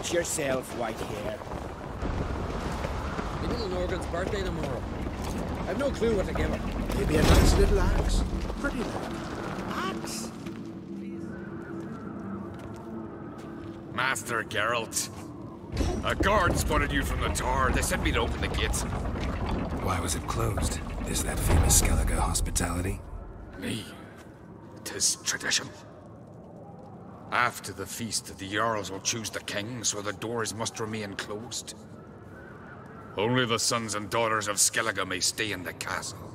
Suit yourself, white hair. My little Norgan's birthday tomorrow. I've no clue what to give her. Maybe a nice little axe. Pretty little. Axe? Master Geralt. A guard spotted you from the tower. They said we'd open the gates. Why was it closed? Is that famous Skellige hospitality? Me. 'Tis tradition. After the feast, the Jarls will choose the king, so the doors must remain closed. Only the sons and daughters of Skellige may stay in the castle.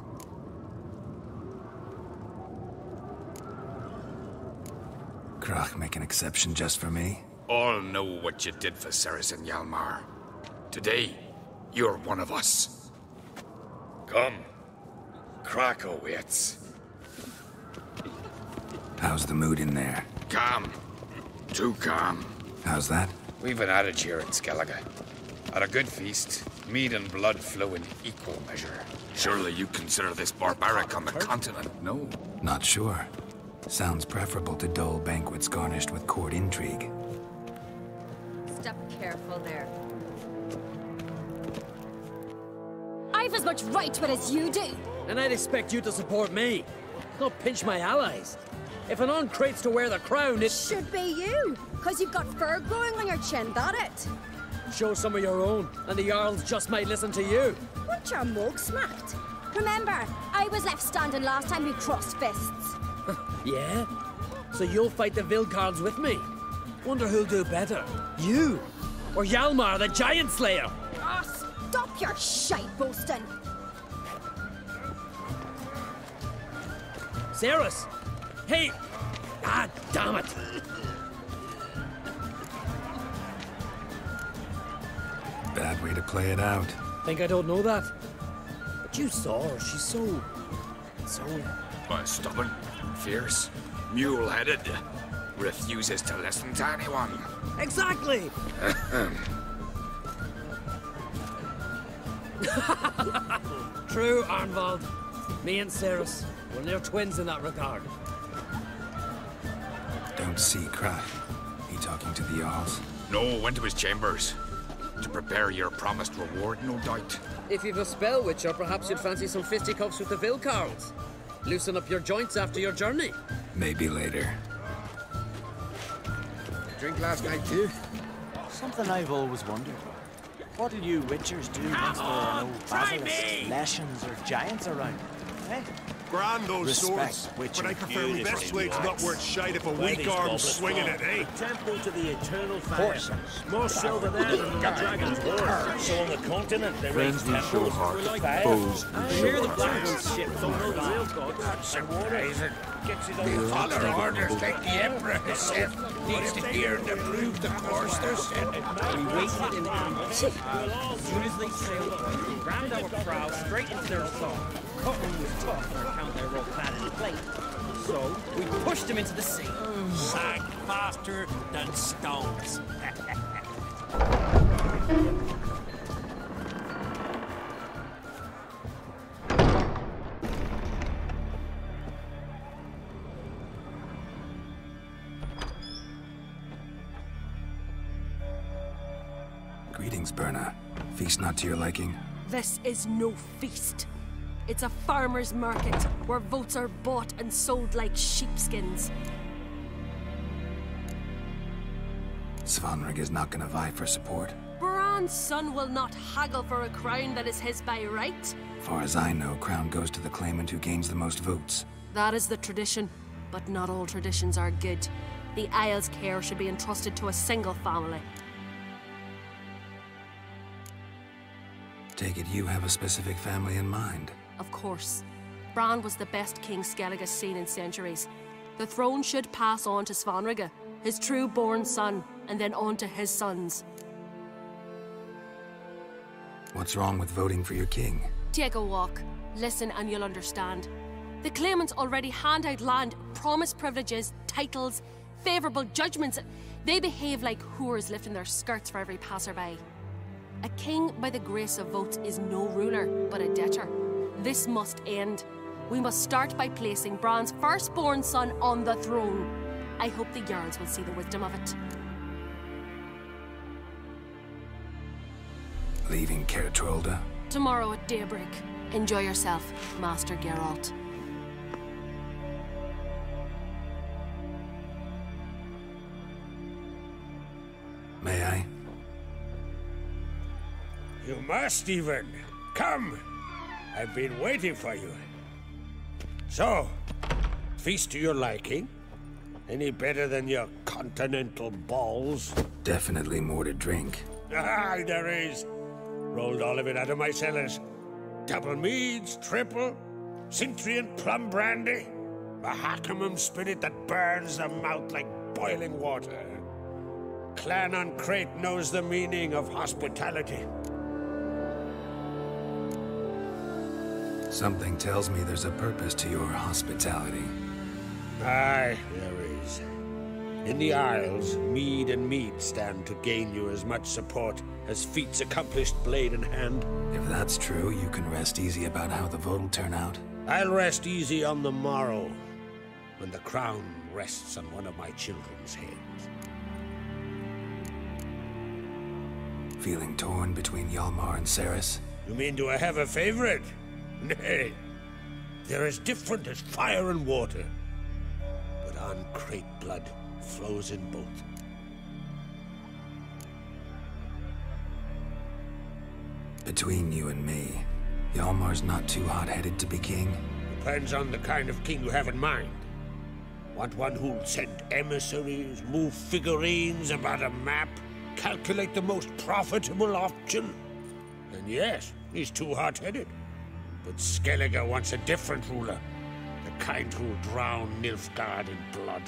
Krach make an exception just for me? All know what you did for Ciri and Hjalmar. Today, you're one of us. Come. Krach waits. How's the mood in there? Calm. Too calm. How's that? We've an adage here in Skellige. At a good feast, mead and blood flow in equal measure. Surely you consider this barbaric on the continent, no? Not sure. Sounds preferable to dull banquets garnished with court intrigue. Step careful there. I've as much right to it as you do. And I'd expect you to support me, not pinch my allies. If an uncrate's to wear the crown, it should be you, because you've got fur growing on your chin, that it? Show some of your own, and the Jarls just might listen to you. Want your mug smacked? Remember, I was left standing last time we crossed fists. Yeah? So you'll fight the Vilcards with me? Wonder who'll do better, you or Hjalmar the Giant Slayer? Oh, stop your shite boasting. Cerys! Hey! Ah, damn it! Bad way to play it out. Think I don't know that? But you saw her, she's so... Stubborn, fierce, mule-headed. Refuses to listen to anyone. Exactly! True, Arnvald. Me and Cerys, we're near twins in that regard. Don't see Krach. He talking to the Jarls? No, went to his chambers. To prepare your promised reward, no doubt. If you've a spell witcher, perhaps you'd fancy some fisticuffs with the Vilcards. Loosen up your joints after your journey. Maybe later. Drink last night too? Something I've always wondered. What'll you witchers do once there are no basilisks, leshens or giants around? Eh? Grand those Respect, swords, witching but I prefer my best beautifully blade's not worth shite if a weak arm's swinging it, eh? Temple to the eternal fire. More silver there than the dragon's war. So on the continent, they raise temples for like foes. I hear the black ones ship don't know the real gods. The other orders like the Emperor himself needs to hear and approve the course they're sending. We waited in ambush. As soon as they sailed up, we rammed our prow straight into their assault. Cutting was tough on account they were all clad in plate. So, we pushed them into the sea. Sank faster than stones. Greetings, Berna. Feast not to your liking? This is no feast. It's a farmer's market where votes are bought and sold like sheepskins. Svanrig is not gonna vie for support. Bran's son will not haggle for a crown that is his by right. Far as I know, crown goes to the claimant who gains the most votes. That is the tradition, but not all traditions are good. The Isle's care should be entrusted to a single family. Take it you have a specific family in mind. Of course. Bran was the best king Skellige's seen in centuries. The throne should pass on to Svanrige, his true-born son, and then on to his sons. What's wrong with voting for your king? Take a walk. Listen and you'll understand. The claimants already hand out land, promise privileges, titles, favourable judgments. They behave like whores lifting their skirts for every passerby. A king by the grace of votes is no ruler, but a debtor. This must end. We must start by placing Bran's firstborn son on the throne. I hope the Jarls will see the wisdom of it. Leaving Kertrolda? Tomorrow at daybreak. Enjoy yourself, Master Geralt. May I? You must, even. Come. I've been waiting for you. So, feast to your liking? Any better than your continental balls? Definitely more to drink. Ah, there is. Rolled all of it out of my cellars. Double meads, triple, Cintrian plum brandy, Mahakimum spirit that burns the mouth like boiling water. Clan on Crate knows the meaning of hospitality. Something tells me there's a purpose to your hospitality. Aye, there is. In the Isles, mead and mead stand to gain you as much support as feats accomplished blade in hand. If that's true, you can rest easy about how the vote will turn out. I'll rest easy on the morrow, when the crown rests on one of my children's heads. Feeling torn between Hjalmar and Ceres? You mean, do I have a favorite? Nay. They're as different as fire and water. But on Crate blood flows in both. Between you and me, Hjalmar's not too hot-headed to be king. Depends on the kind of king you have in mind. Want one who'll send emissaries, move figurines about a map, calculate the most profitable option? Then yes, he's too hot-headed. But Skellige wants a different ruler. The kind who'll drown Nilfgaard in blood.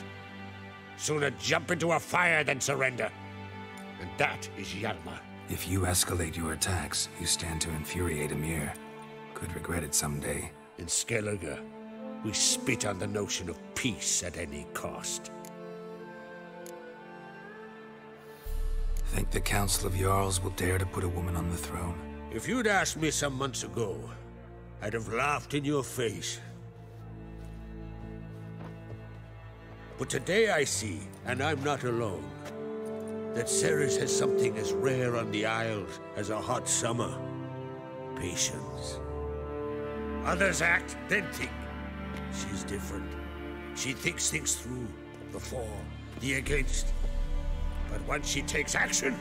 Sooner jump into a fire than surrender. And that is Hjalmar. If you escalate your attacks, you stand to infuriate Emir. Could regret it someday. In Skellige, we spit on the notion of peace at any cost. Think the Council of Jarls will dare to put a woman on the throne? If you'd asked me some months ago, I'd have laughed in your face. But today I see, and I'm not alone, that Ceres has something as rare on the Isles as a hot summer. Patience. Others act, then think. She's different. She thinks things through, the for, the against. But once she takes action,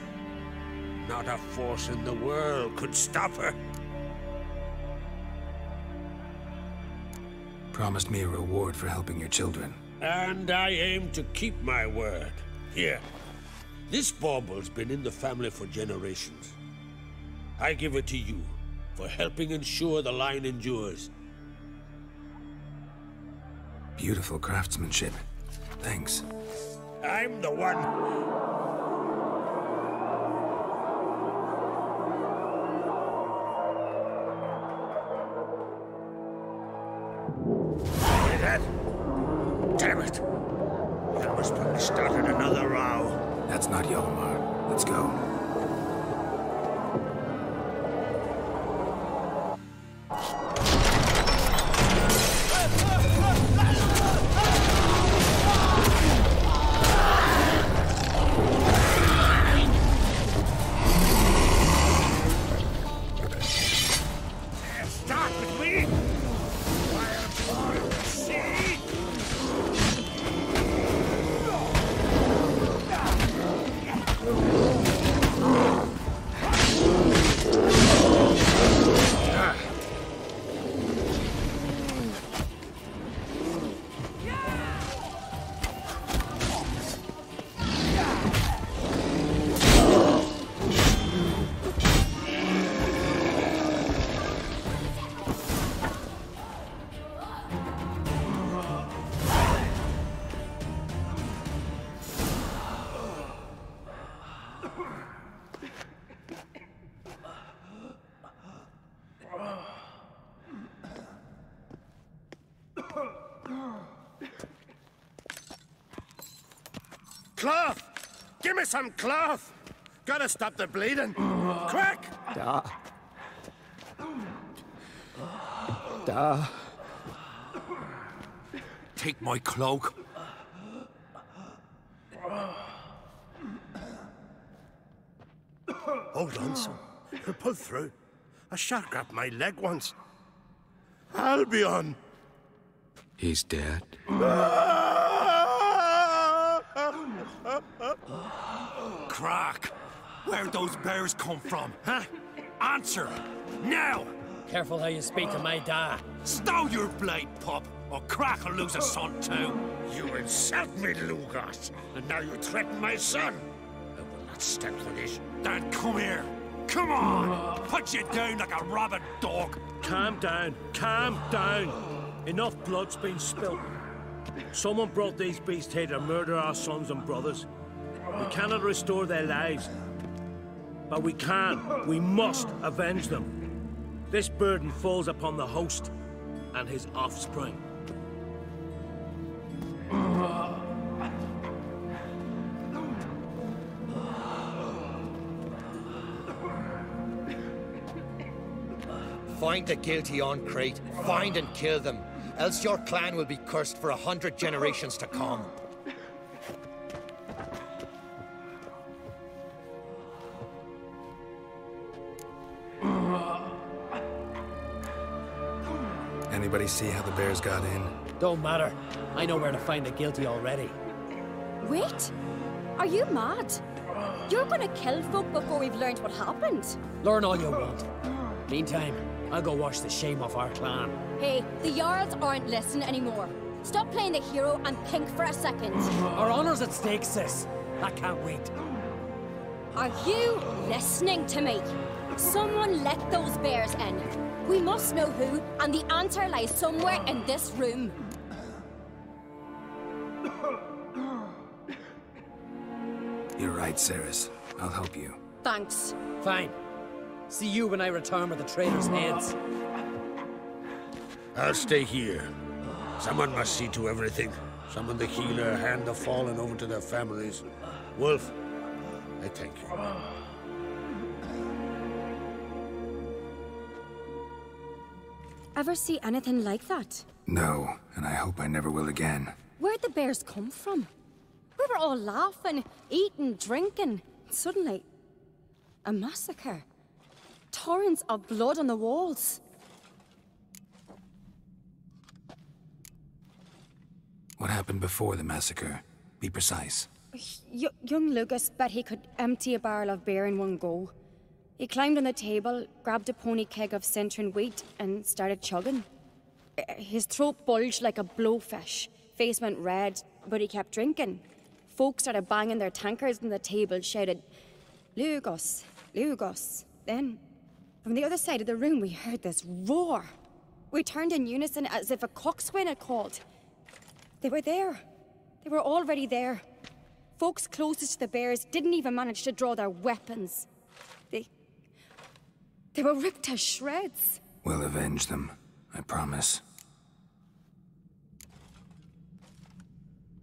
not a force in the world could stop her. Promised me a reward for helping your children. And I aim to keep my word. Here. This bauble's been in the family for generations. I give it to you for helping ensure the line endures. Beautiful craftsmanship. Thanks. I'm the one. Hear that? Damn it. That must have started another row. That's not Hjalmar. Let's go. Start with me! Fire the sea! Cloth! Give me some cloth! Gotta stop the bleeding. Quick! Take my cloak. Hold on, son. Pull through. A shark grabbed my leg once. Albion! He's dead. Crack! Where'd those bears come from, huh? Answer! Now! Careful how you speak to my dad. Stow your blade, pup, or Crack will lose a son too. You insult me, Lugos, and now you threaten my son. I will not stand for this. Then come here. Come on! Put you down like a rabid dog. Calm down. Calm down. Enough blood's been spilled. Someone brought these beasts here to murder our sons and brothers. We cannot restore their lives. But we can. We must avenge them. This burden falls upon the host and his offspring. Find the guilty on Crete, find and kill them, else your clan will be cursed for 100 generations to come. Anybody see how the bears got in? Don't matter. I know where to find the guilty already. Wait! Are you mad? You're gonna kill folk before we've learned what happened. Learn all you want. Meantime, I'll go wash the shame off our clan. Hey, the Jarls aren't listening anymore. Stop playing the hero and think for a second. Our honor's at stake, sis. I can't wait. Are you listening to me? Someone let those bears in. We must know who, and the answer lies somewhere in this room. You're right, Ceres. I'll help you. Thanks. Fine. See you when I return with the traitors' heads. I'll stay here. Someone must see to everything. Summon the healer, hand the fallen over to their families. Wolf, I thank you. Ever see anything like that? No, and I hope I never will again. Where'd the bears come from? We were all laughing, eating, drinking. Suddenly, a massacre. Torrents of blood on the walls. What happened before the massacre? Be precise. Young Lucas bet he could empty a barrel of beer in one go. He climbed on the table, grabbed a pony keg of Centron wheat, and started chugging. His throat bulged like a blowfish. Face went red, but he kept drinking. Folk started banging their tankards on the table, shouted, "Lugos, Lugos." Then, from the other side of the room, we heard this roar. We turned in unison as if a coxswain had called. They were there. They were already there. Folks closest to the bears didn't even manage to draw their weapons. They were ripped to shreds. We'll avenge them, I promise.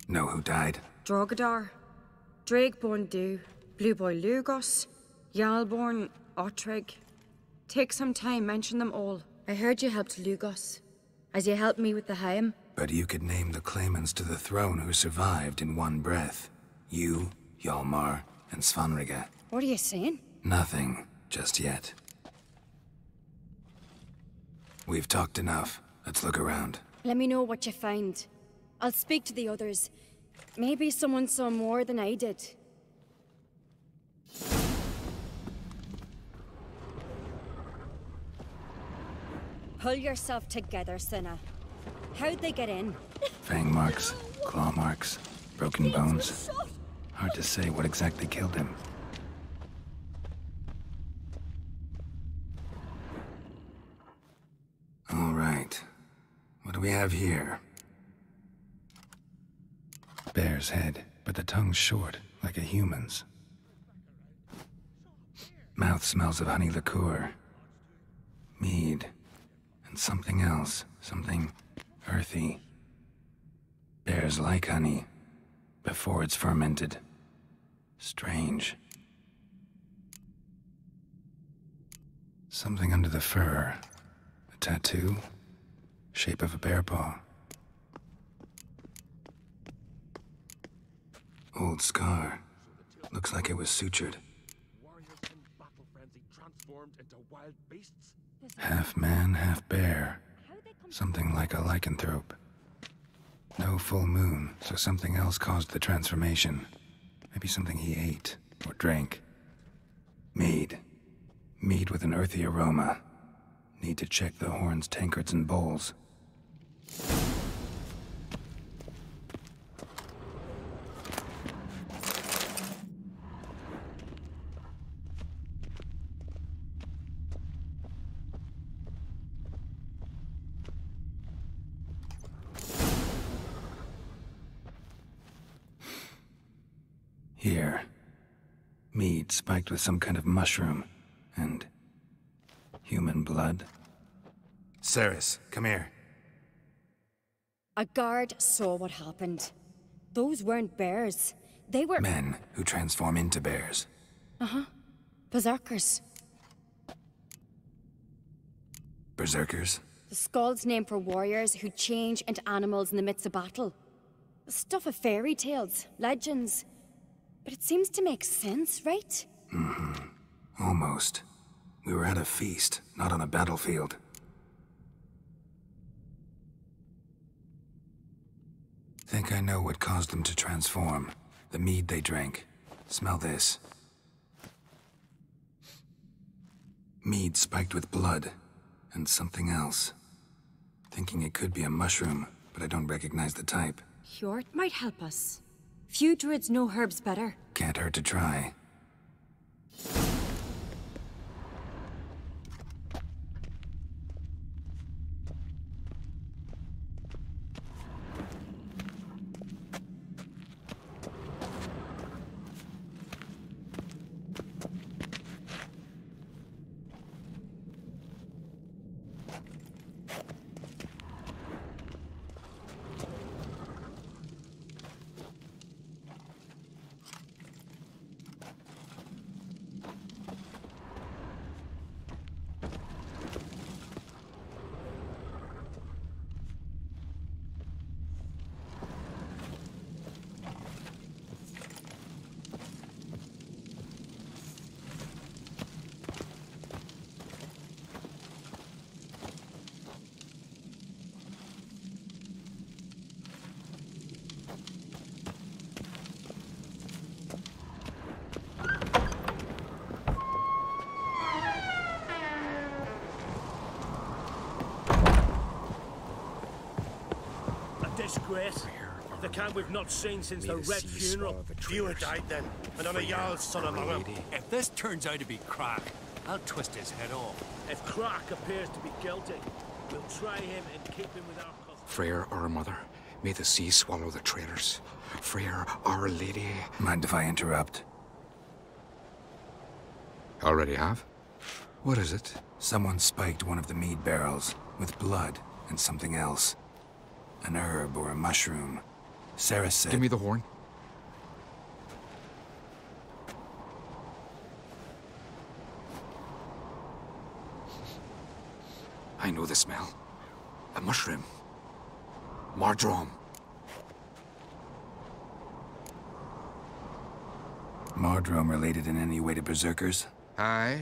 Know who died? Drogadar, Drakeborn Du, Blue Boy Lugos, Jarlborn, Ottrig. Take some time, mention them all. I heard you helped Lugos, as you helped me with the Haim. But you could name the claimants to the throne who survived in one breath. You, Hjalmar, and Svanriga. What are you saying? Nothing, just yet. We've talked enough. Let's look around. Let me know what you find. I'll speak to the others. Maybe someone saw more than I did. Pull yourself together, Cinna. How'd they get in? Fang marks, claw marks, broken bones. Hard to say what exactly killed him. All right. What do we have here? Bear's head, but the tongue's short, like a human's. Mouth smells of honey liqueur. Mead. And something else. Something earthy. Bears like honey, before it's fermented. Strange. Something under the fur. A tattoo? Shape of a bear paw. Old scar. Looks like it was sutured. transformed into wild beasts? Half man, half bear. Something like a lycanthrope. No full moon, so something else caused the transformation. Maybe something he ate or drank. Mead. Mead with an earthy aroma. Need to check the horns, tankards, and bowls. Here. Mead spiked with some kind of mushroom. And... human blood. Ceres, come here. A guard saw what happened. Those weren't bears. They were... Men who transform into bears. Uh-huh. Berserkers. Berserkers? The Skald's name for warriors who change into animals in the midst of battle. The stuff of fairy tales, legends. But it seems to make sense, right? Mm-hmm. Almost. We were at a feast, not on a battlefield. Think I know what caused them to transform. The mead they drank. Smell this. Mead spiked with blood. And something else. Thinking it could be a mushroom, but I don't recognize the type. Hjort might help us. Few druids know herbs better. Can't hurt to try. Disgrace. The kind we've not seen since the Red Funeral. Fewer died then, and on a Jarl's son among them. If this turns out to be Crack, I'll twist his head off. If Crack appears to be guilty, we'll try him and keep him with our cousin. Freyr, our mother, may the sea swallow the traitors. Freyr, our lady. Mind if I interrupt? Already have? What is it? Someone spiked one of the mead barrels with blood and something else. An herb or a mushroom. Sarah said... Give me the horn. I know the smell. A mushroom. Mardrome. Mardrome related in any way to berserkers? Aye.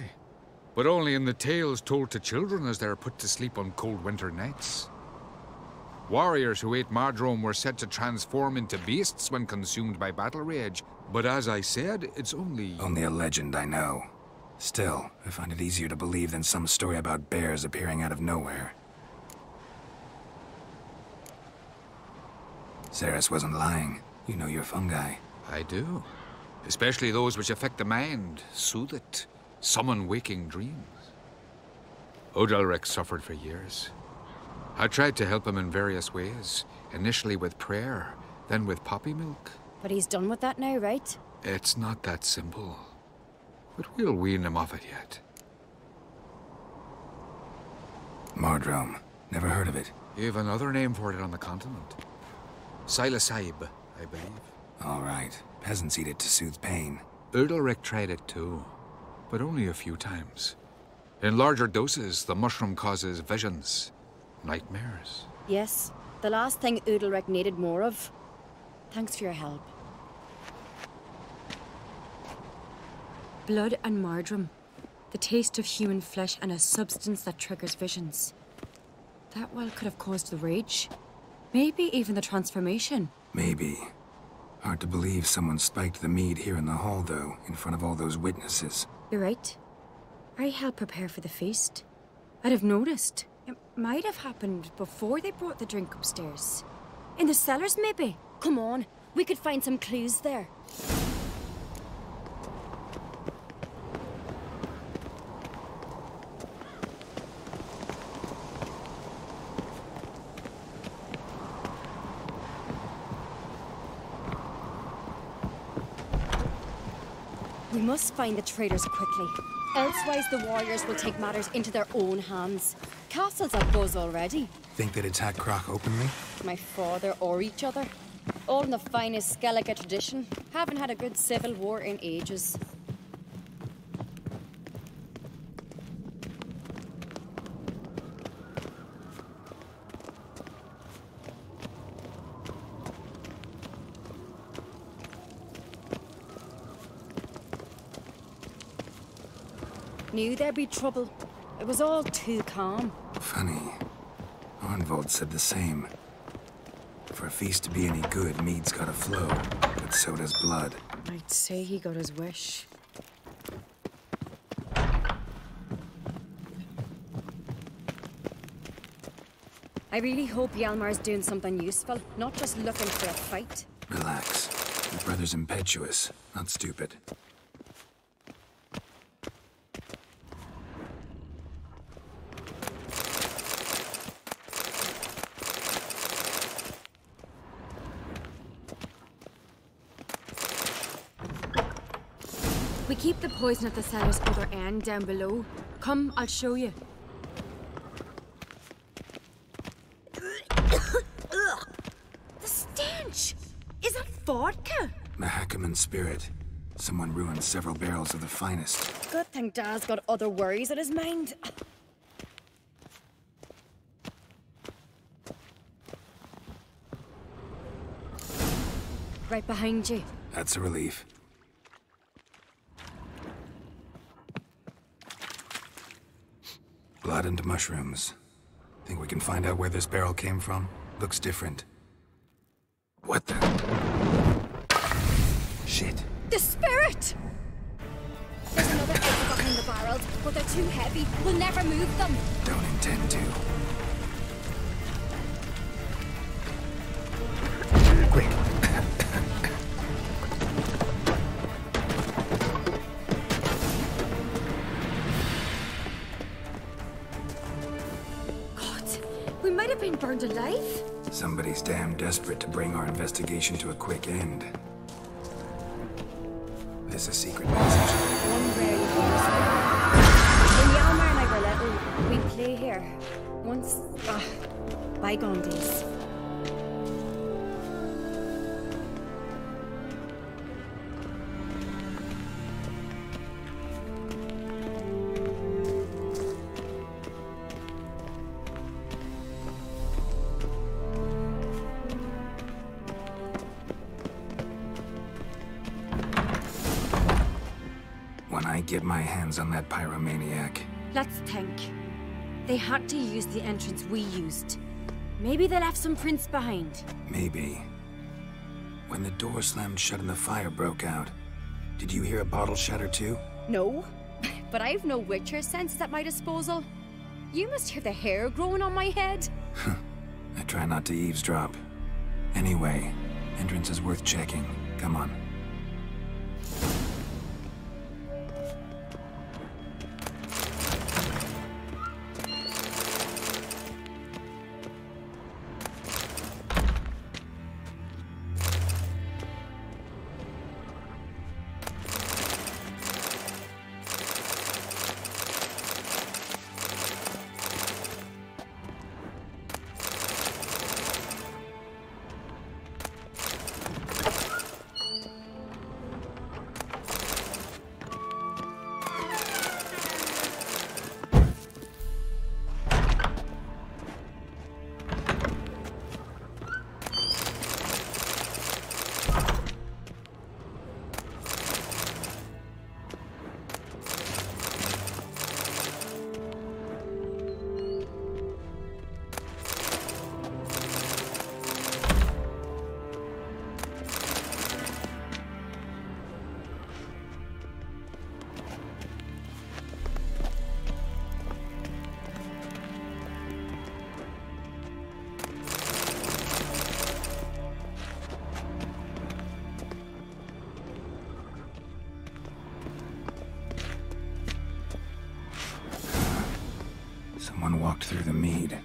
But only in the tales told to children as they're put to sleep on cold winter nights. Warriors who ate Mardrome were said to transform into beasts when consumed by battle rage. But as I said, it's only... Only a legend, I know. Still, I find it easier to believe than some story about bears appearing out of nowhere. Ceres wasn't lying. You know your fungi. I do. Especially those which affect the mind, soothe it, summon waking dreams. Odalric suffered for years. I tried to help him in various ways, initially with prayer, then with poppy milk. But he's done with that now, right? It's not that simple. But we'll wean him off it yet. Mardrome. Never heard of it. You've another name for it on the continent. Silasaib, I believe. All right. Peasants eat it to soothe pain. Udalric tried it too, but only a few times. In larger doses, the mushroom causes visions. Nightmares. Yes, the last thing Udalric needed more of. Thanks for your help. Blood and Mardrome. The taste of human flesh and a substance that triggers visions. That well could have caused the rage. Maybe even the transformation. Maybe. Hard to believe someone spiked the mead here in the hall, though, in front of all those witnesses. You're right. I helped prepare for the feast. I'd have noticed. It might have happened before they brought the drink upstairs. In the cellars, maybe? Come on, we could find some clues there. We must find the traitors quickly. Elsewise, the warriors will take matters into their own hands. Castle's a buzz already. Think they'd attack Croc openly? My father or each other. All in the finest Skellige tradition. Haven't had a good civil war in ages. Knew there'd be trouble. It was all too calm. Funny. Arnvold said the same. For a feast to be any good, mead's gotta flow, but so does blood. I'd say he got his wish. I really hope Hjalmar's doing something useful, not just looking for a fight. Relax. Your brother's impetuous, not stupid. We keep the poison at the cellar's other end, down below. Come, I'll show you. The stench! Is that vodka? Mahakaman spirit. Someone ruined several barrels of the finest. Good thing Dad's got other worries on his mind. Right behind you. That's a relief. Blood and mushrooms. Think we can find out where this barrel came from? Looks different. What the? Shit. The spirit! There's another exit behind the barrels, but they're too heavy. We'll never move them. Don't intend to. Quick. We might have been burned alive. Somebody's damn desperate to bring our investigation to a quick end. This a secret passage? One rarely hears. When Hjalmar and I were little, we'd play here. Once, bygone days. Get my hands on that pyromaniac. Let's think. They had to use the entrance we used. Maybe they left some prints behind. Maybe. When the door slammed shut and the fire broke out, did you hear a bottle shatter too? No, but I've no Witcher senses at my disposal. You must hear the hair growing on my head. I try not to eavesdrop. Anyway, entrance is worth checking. Come on. through the mead.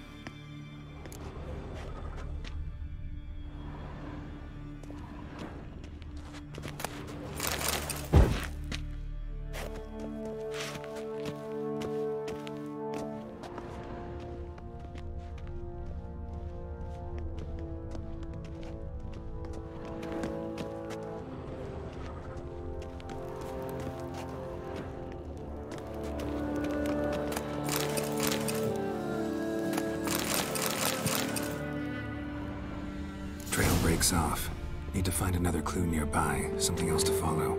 Off. Need to find another clue nearby, something else to follow.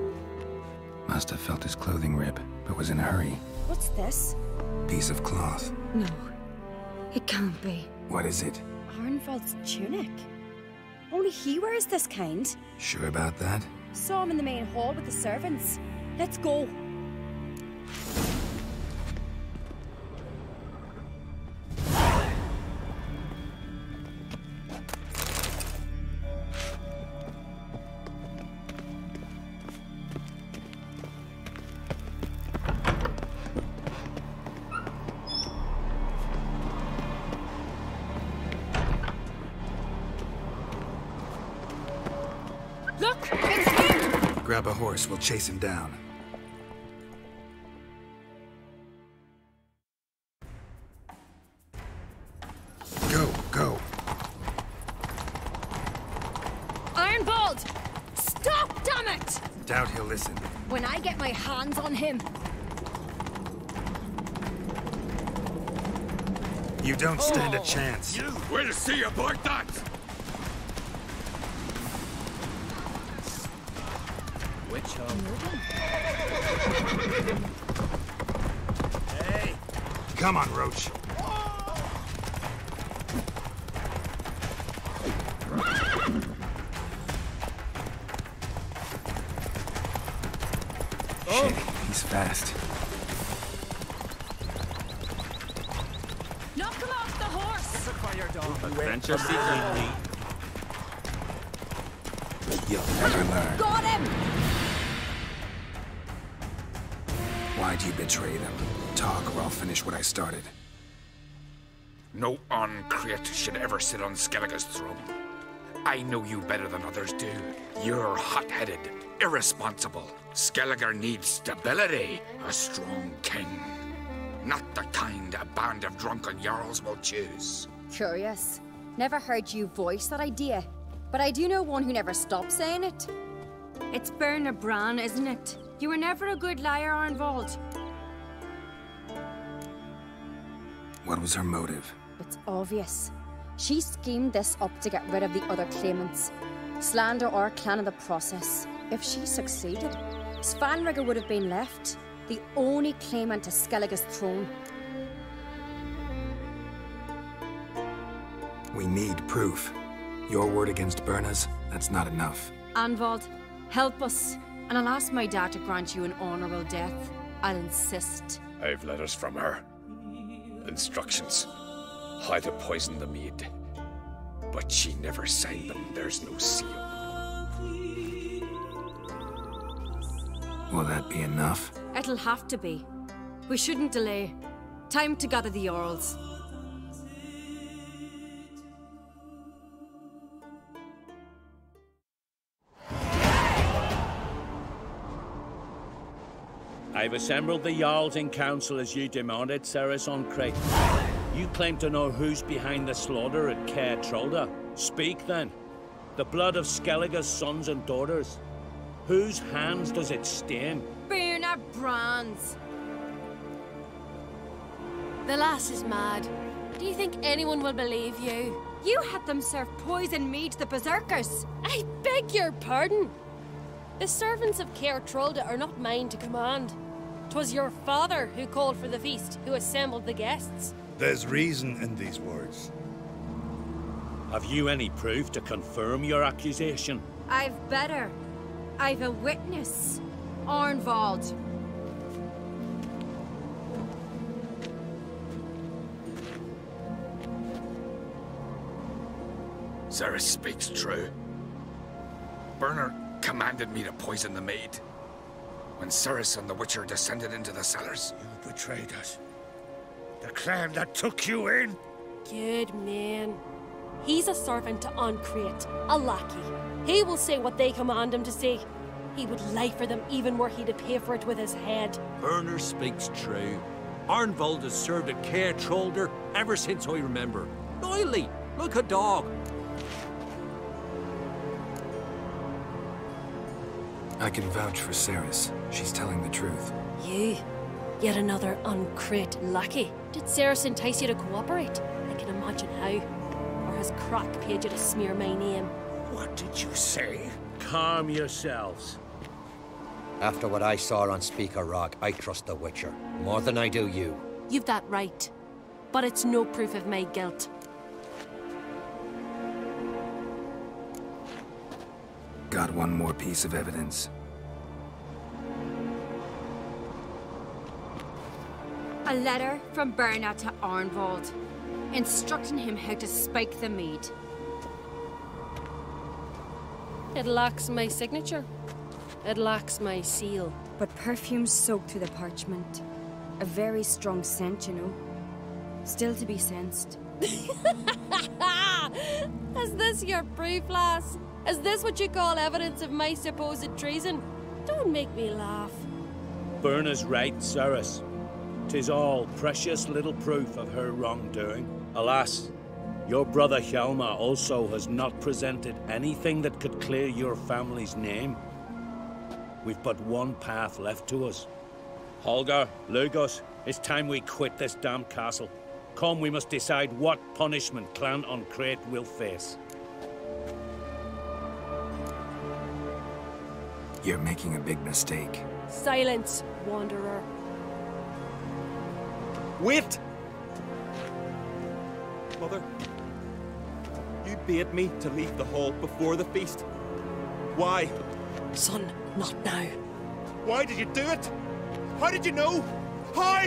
Must have felt his clothing rip, but was in a hurry. What's this? Piece of cloth. No, it can't be. What is it? Arnvald's tunic. Only he wears this kind. Sure about that? Saw him in the main hall with the servants. Let's go. Grab a horse, we'll chase him down. Go! Arnvald! Stop, damn it! Doubt he'll listen. When I get my hands on him... You don't stand a chance. You will see about that! Witch Hey! Come on, Roach. Oh! Shit, he's fast. Knock him off the horse! Fire dog. Adventure seeker. You'll never learn. Got him! Why'd you betray them? Talk or I'll finish what I started. No Uncreate should ever sit on Skellige's throne. I know you better than others do. You're hot-headed, irresponsible. Skellige needs stability, a strong king. Not the kind a band of drunken jarls will choose. Curious. Never heard you voice that idea. But I do know one who never stops saying it. It's Berna Bran, isn't it? You were never a good liar, Arnvald. What was her motive? It's obvious. She schemed this up to get rid of the other claimants. Slander our clan in the process. If she succeeded, Svanrige would have been left, the only claimant to Skellige's throne. We need proof. Your word against Berna's, that's not enough. Arnvald, help us, and I'll ask my dad to grant you an honorable death. I'll insist. I've letters from her. Instructions. How to poison the mead. But she never signed them. There's no seal. Will that be enough? It'll have to be. We shouldn't delay. Time to gather the Jarls. I've assembled the Jarls in council as you demanded, Ceres on Crate. You claim to know who's behind the slaughter at Caer Trolda. Speak then. The blood of Skellige's sons and daughters. Whose hands does it stain? Berna Bran's. The lass is mad. Do you think anyone will believe you? You had them serve poison mead to the berserkers. I beg your pardon. The servants of Caer Trolda are not mine to command. 'Twas your father who called for the feast, who assembled the guests. There's reason in these words. Have you any proof to confirm your accusation? I've better. I've a witness. Arnvald. Ceres speaks true. Berna commanded me to poison the maid. When Ceres and the Witcher descended into the cellars. You betrayed us. The clan that took you in? Good man. He's a servant to Ancrate, a lackey. He will say what they command him to say. He would lie for them even were he to pay for it with his head. Burner speaks true. Arnvold has served a care trollder ever since I remember. Loyally, like a dog. I can vouch for Ceres. She's telling the truth. You? Yet another Ancrate lackey? Did Ceres entice you to cooperate? I can imagine how. Or has Crack paid you to smear my name? What did you say? Calm yourselves. After what I saw on Speaker Rock, I trust the Witcher. More than I do you. You've that right. But it's no proof of my guilt. Got one more piece of evidence. A letter from Berna to Arnvold, instructing him how to spike the mead. It lacks my signature. It lacks my seal. But perfume soaked through the parchment. A very strong scent, you know. Still to be sensed. Is this your proof, lass? Is this what you call evidence of my supposed treason? Don't make me laugh. Berna's right, Ceres. 'Tis all precious little proof of her wrongdoing. Alas, your brother Hjalmar also has not presented anything that could clear your family's name. We've but one path left to us. Holger, Lugos, it's time we quit this damn castle. Come, we must decide what punishment Clan Ancrate will face. You're making a big mistake. Silence, wanderer. Wait! Mother, you bade me to leave the hall before the feast. Why? Son, not now. Why did you do it? How did you know? How?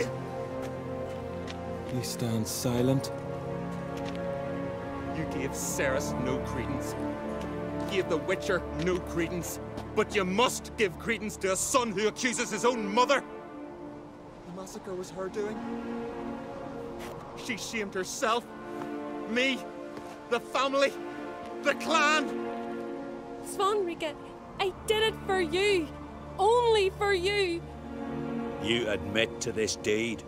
He stands silent. You gave Ceres no credence. Gave the Witcher no credence. But you must give credence to a son who accuses his own mother. The massacre was her doing. She shamed herself, me, the family, the clan. Svanrika, I did it for you. Only for you. You admit to this deed.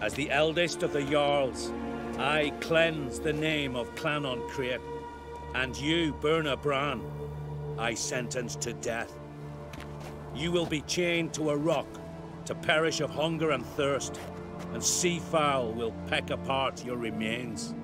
As the eldest of the Jarls, I cleanse the name of Clan Ancrate, and you, Berna Bran, I sentence to death. You will be chained to a rock to perish of hunger and thirst, and sea fowl will peck apart your remains.